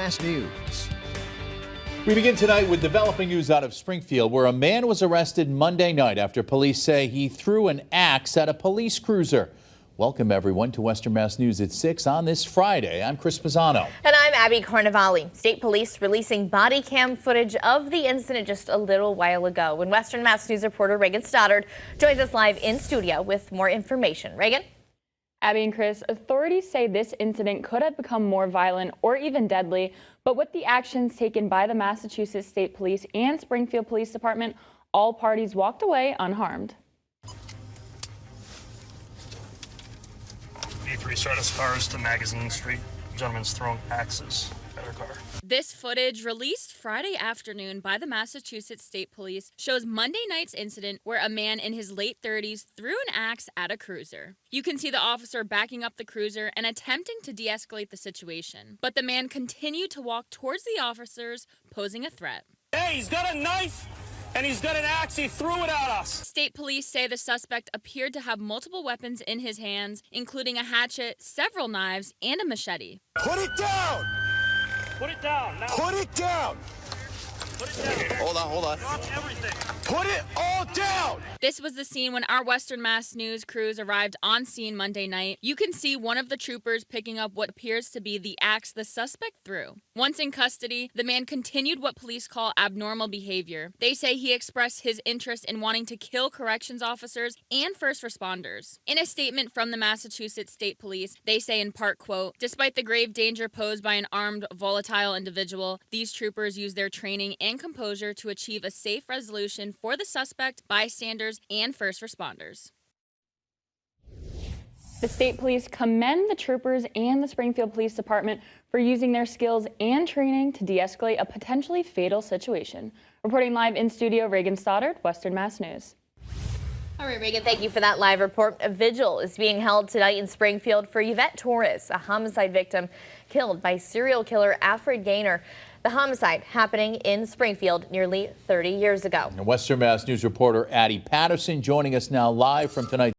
Mass News. We begin tonight with developing news out of Springfield, where a man was arrested Monday night after police say he threw an axe at a police cruiser. Welcome, everyone, to Western Mass News at 6 on this Friday. I'm Chris Pisano. And I'm Abby Carnevale. State police releasing body cam footage of the incident just a little while ago. When Western Mass News reporter Reagan Stoddard joins us live in studio with more information. Reagan? Abby and Chris, authorities say this incident could have become more violent or even deadly, but with the actions taken by the Massachusetts State Police and Springfield Police Department, all parties walked away unharmed. B3 Stratus cars to Magazine Street. Gentleman's throwing axes at our car. This footage, released Friday afternoon by the Massachusetts State Police, shows Monday night's incident where a man in his late 30s threw an axe at a cruiser. You can see the officer backing up the cruiser and attempting to de-escalate the situation. But the man continued to walk towards the officers, posing a threat. Hey, he's got a knife and he's got an axe. He threw it at us. State police say the suspect appeared to have multiple weapons in his hands, including a hatchet, several knives, and a machete. Put it down! Put it down. Now. Put it down! Put it down. Hold on. Drop everything. Put it all down! This was the scene when our Western Mass News crews arrived on scene Monday night. You can see one of the troopers picking up what appears to be the axe the suspect threw. Once in custody, the man continued what police call abnormal behavior. They say he expressed his interest in wanting to kill corrections officers and first responders. In a statement from the Massachusetts State Police, they say in part, quote, "Despite the grave danger posed by an armed, volatile individual, these troopers use their training and composure to achieve a safe resolution for the suspect, bystanders, and first responders." The state police commend the troopers and the Springfield Police Department for using their skills and training to de-escalate a potentially fatal situation. Reporting live in studio, Reagan Stoddard, Western Mass News. All right, Reagan, thank you for that live report. A vigil is being held tonight in Springfield for Yvette Torres, a homicide victim killed by serial killer Alfred Gaynor. The homicide happening in Springfield nearly 30 years ago. Western Mass News reporter Addie Patterson joining us now live from tonight's